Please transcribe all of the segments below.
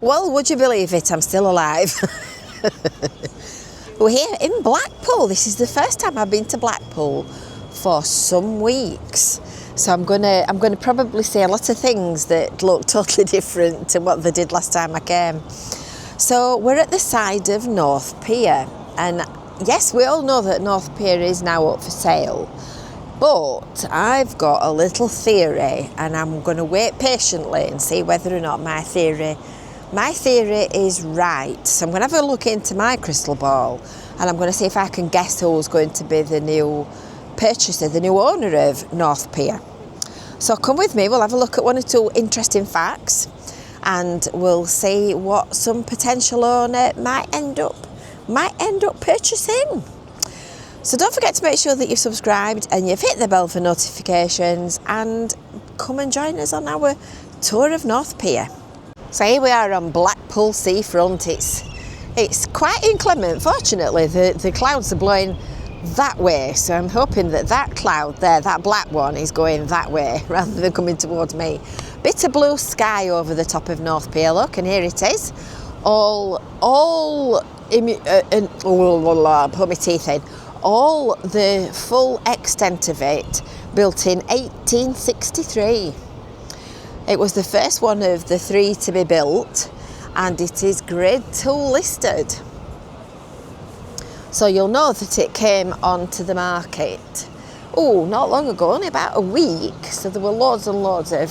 Well, would you believe it? I'm still alive. We're here in Blackpool. This is the first time I've been to Blackpool for some weeks. So I'm gonna probably say a lot of things that look totally different to what they did last time I came. So we're at the side of North Pier, and yes, we all know that North Pier is now up for sale. But I've got a little theory, and I'm going to wait patiently and see whether or not my theory is right. So I'm going to have a look into my crystal ball, and I'm going to see if I can guess who's going to be the new purchaser, the new owner of North Pier. So come with me, we'll have a look at one or two interesting facts, and we'll see what some potential owner might end up purchasing. So don't forget to make sure that you've subscribed and you've hit the bell for notifications, and come and join us on our tour of North Pier. So here we are on Blackpool seafront. It's quite inclement. Fortunately, the clouds are blowing that way, so I'm hoping that cloud there, that black one, is going that way rather than coming towards me. Bit of blue sky over the top of North Pier, look, and here it is. Put my teeth in. All the full extent of it built in 1863. It was the first one of the three to be built, and it is Grade 2 listed. So you'll know that it came onto the market, not long ago, only about a week. So there were loads and loads of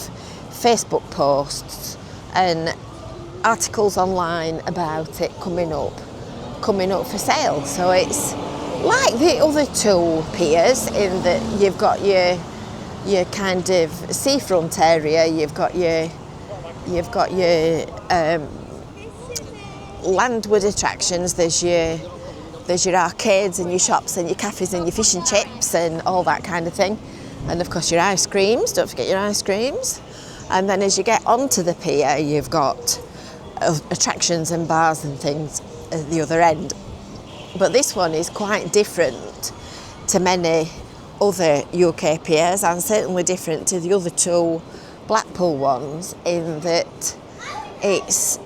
Facebook posts and articles online about it coming up for sale. So it's like the other two piers in that you've got your kind of seafront area, you've got your landward attractions. There's your arcades and your shops and your cafes and your fish and chips and all that kind of thing, and of course your ice creams. Don't forget your ice creams. And then as you get onto the pier, you've got attractions and bars and things at the other end. But this one is quite different to many other UK piers, and certainly different to the other two Blackpool ones, in that it's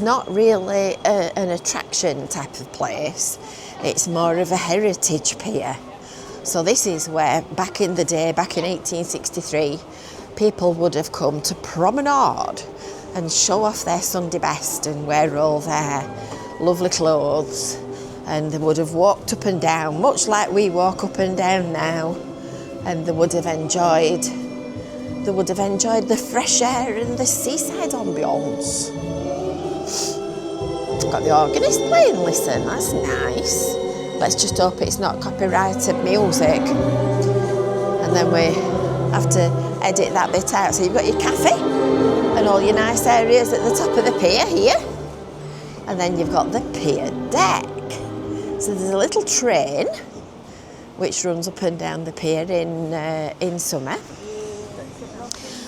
not really an attraction type of place. It's more of a heritage pier. So this is where back in the day, back in 1863, people would have come to promenade and show off their Sunday best and wear all their lovely clothes, and they would have walked up and down, much like we walk up and down now, and they would have enjoyed the fresh air and the seaside ambience. Got the organist playing, listen, that's nice. Let's just hope it's not copyrighted music, and then we have to edit that bit out. So you've got your cafe and all your nice areas at the top of the pier here. And then you've got the pier deck. So there's a little train which runs up and down the pier in summer.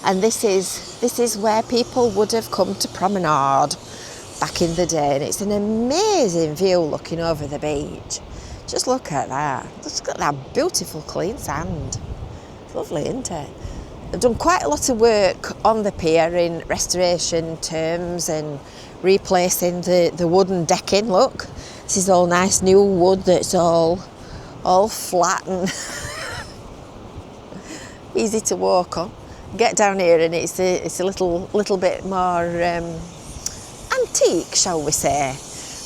And this is where people would have come to promenade back in the day. And it's an amazing view looking over the beach. Just look at that. Just look at that beautiful clean sand. It's lovely, isn't it? They've done quite a lot of work on the pier in restoration terms and replacing the wooden decking. Look, this is all nice new wood that's all flat and easy to walk on. Get down here and it's a little bit more antique, shall we say.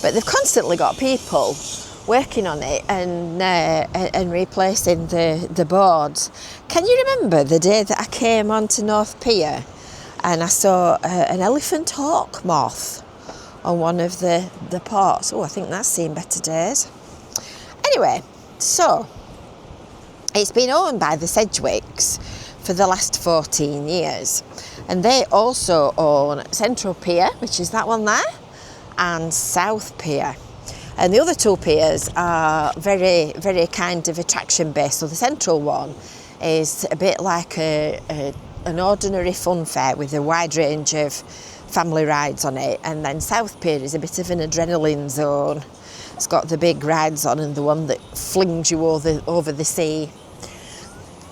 But they've constantly got people working on it and replacing the boards. Can you remember the day that I came onto North Pier and I saw an elephant hawk moth on one of the ports? I think that's seen better days. Anyway, so it's been owned by the Sedgwicks for the last 14 years, and they also own Central Pier, which is that one there, and South Pier. And the other two piers are very, very kind of attraction based. So the central one is a bit like an ordinary fun fair with a wide range of family rides on it. And then South Pier is a bit of an adrenaline zone. It's got the big rides on and the one that flings you over the sea.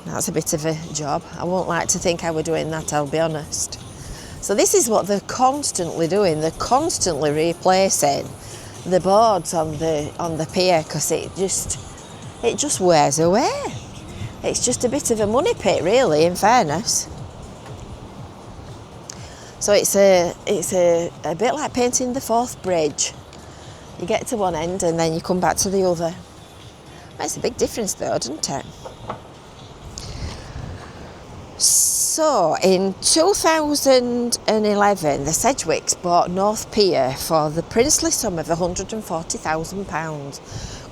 That's a bit of a job. I won't like to think I were doing that, I'll be honest. So this is what they're constantly doing. They're constantly replacing the boards on the pier because it just wears away. It's just a bit of a money pit, really, in fairness. So it's a bit like painting the Forth Bridge. You get to one end and then you come back to the other. Makes a big difference though, doesn't it? So in 2011, the Sedgwicks bought North Pier for the princely sum of £140,000,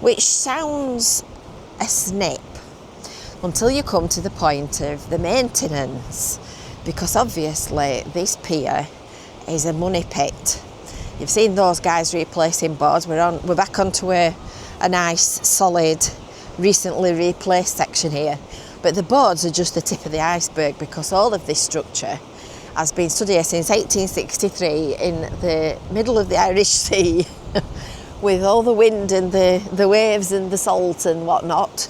which sounds a snip until you come to the point of the maintenance, because obviously this pier is a money pit. You've seen those guys replacing boards. We're back onto a nice, solid, recently replaced section here. But the boards are just the tip of the iceberg because all of this structure has been stood here since 1863 in the middle of the Irish Sea with all the wind and the waves and the salt and whatnot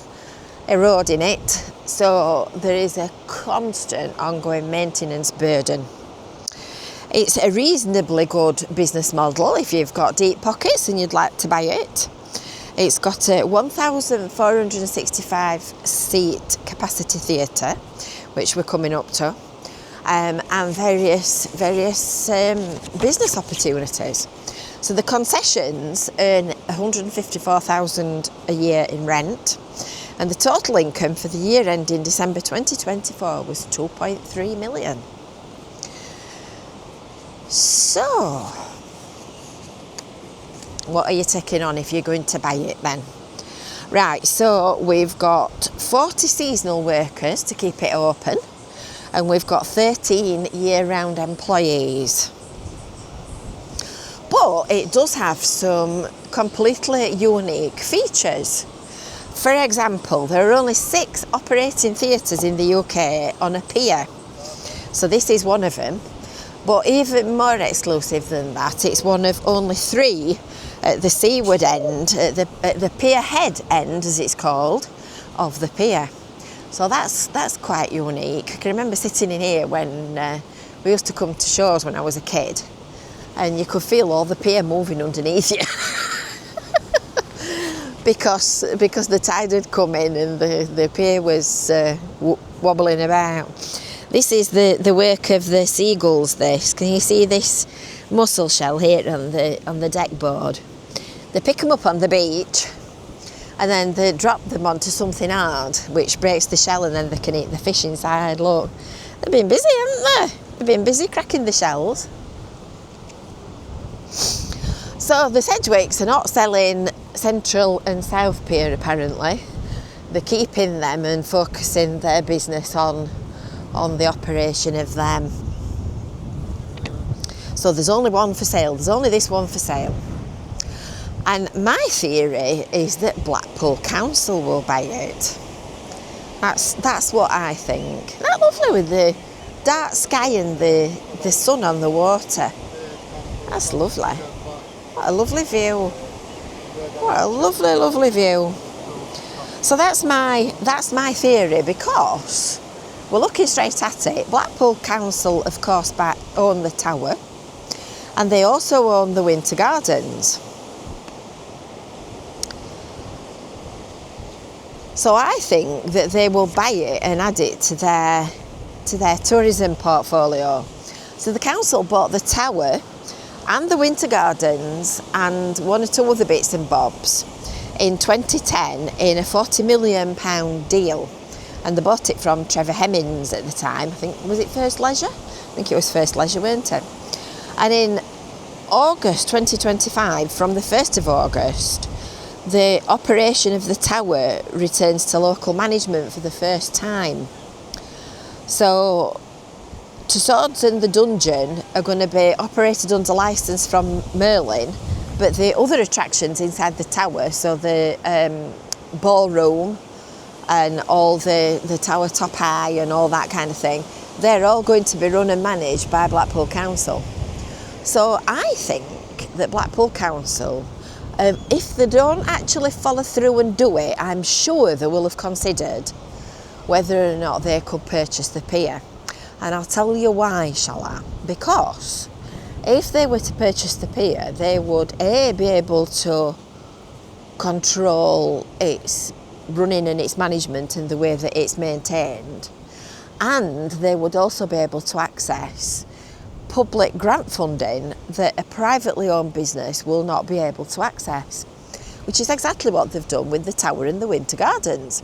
eroding it. So there is a constant ongoing maintenance burden. It's a reasonably good business model if you've got deep pockets and you'd like to buy it. It's got a 1,465 seat capacity theatre, which we're coming up to, and various business opportunities. So the concessions earn $154,000 a year in rent, and the total income for the year ending December 2024 was $2.3 million. So, what are you taking on if you're going to buy it then? Right, so we've got 40 seasonal workers to keep it open, and we've got 13 year-round employees. But it does have some completely unique features. For example, there are only 6 operating theatres in the UK on a pier. So this is one of them. But even more exclusive than that, it's one of only 3 at the seaward end, at the pier head end, as it's called, of the pier. So that's quite unique. I can remember sitting in here when we used to come to shows when I was a kid, and you could feel all the pier moving underneath you because the tide had come in and the pier was wobbling about. This is the work of the seagulls. This, can you see this mussel shell here on the deck board? They pick them up on the beach and then they drop them onto something hard which breaks the shell, and then they can eat the fish inside. Look, they've been busy, haven't they? They've been busy cracking the shells. So the Sedgwicks are not selling Central and South Pier apparently. They're keeping them and focusing their business on the operation of them. So there's only one for sale. There's only this one for sale. And my theory is that Blackpool Council will buy it. That's what I think. Isn't that lovely with the dark sky and the sun on the water? That's lovely. What a lovely view. What a lovely, lovely view. So that's my theory, because we're looking straight at it. Blackpool Council, of course, own the tower, and they also own the Winter Gardens. So I think that they will buy it and add it to their tourism portfolio. So the council bought the tower and the Winter Gardens and 1 or 2 other bits and bobs in 2010 in a £40 million deal. And they bought it from Trevor Hemmings at the time. I think, was it First Leisure? I think it was First Leisure, weren't it? And in August 2025, from the 1st of August, the operation of the tower returns to local management for the first time. So Tussauds and the Dungeon are going to be operated under licence from Merlin, but the other attractions inside the tower, so the ballroom and all the tower top high and all that kind of thing, they're all going to be run and managed by Blackpool Council. So I think that Blackpool Council, if they don't actually follow through and do it, I'm sure they will have considered whether or not they could purchase the pier. And I'll tell you why, shall I? because if they were to purchase the pier, they would be able to control its running and its management and the way that it's maintained, and they would also be able to access public grant funding that a privately owned business will not be able to access, which is exactly what they've done with the Tower and the Winter Gardens.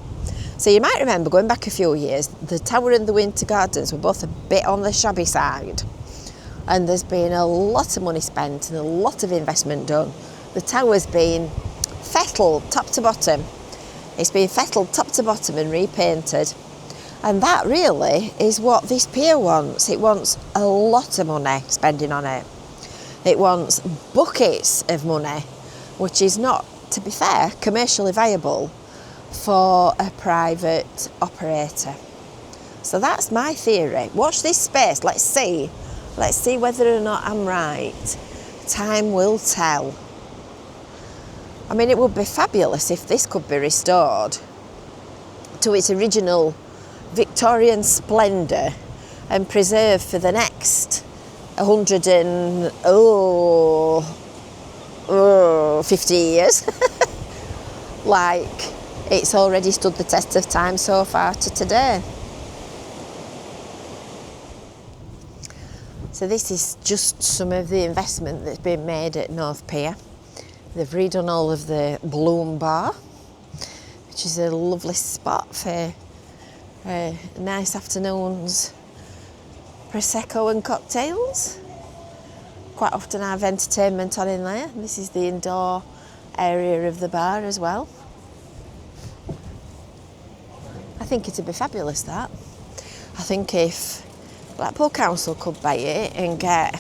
So you might remember, going back a few years, the Tower and the Winter Gardens were both a bit on the shabby side, and there's been a lot of money spent and a lot of investment done. The Tower's been fettled top to bottom. It's been fettled top to bottom and repainted. And that really is what this pier wants. It wants a lot of money spending on it. It wants buckets of money, which is not, to be fair, commercially viable for a private operator. So that's my theory. Watch this space. Let's see whether or not I'm right. Time will tell. I mean, it would be fabulous if this could be restored to its original Victorian splendour and preserved for the next 50 years. Like it's already stood the test of time so far to today. So this is just some of the investment that's been made at North Pier. They've redone all of the Bloom Bar, which is a lovely spot for nice afternoons, Prosecco and cocktails. Quite often I have entertainment on in there. This is the indoor area of the bar as well. I think it'd be fabulous, that. I think if Blackpool Council could buy it and get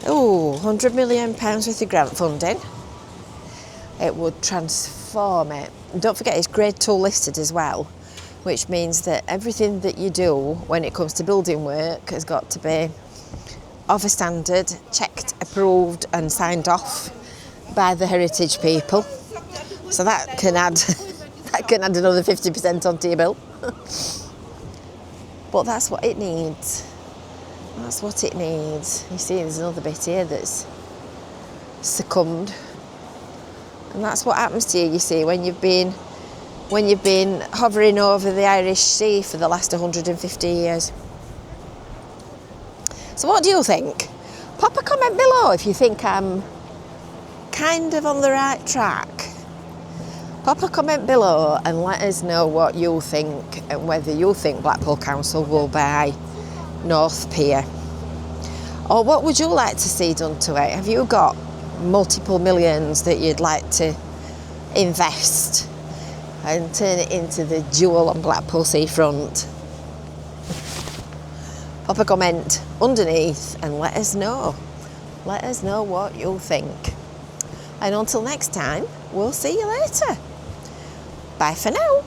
£100 million worth of grant funding, it would transform it. And don't forget, it's Grade 2 listed as well, which means that everything that you do when it comes to building work has got to be of a standard, checked, approved and signed off by the heritage people. So that can add another 50% onto your bill. But that's what it needs. That's what it needs. You see, there's another bit here that's succumbed. And that's what happens to you see, when you've been hovering over the Irish Sea for the last 150 years. So what do you think? Pop a comment below if you think I'm kind of on the right track. Pop a comment below and let us know what you think and whether you think Blackpool Council will buy North Pier. Or what would you like to see done to it? Have you got multiple millions that you'd like to invest and turn it into the jewel on Blackpool seafront? Pop a comment underneath and let us know. Let us know what you think. And until next time, we'll see you later. Bye for now.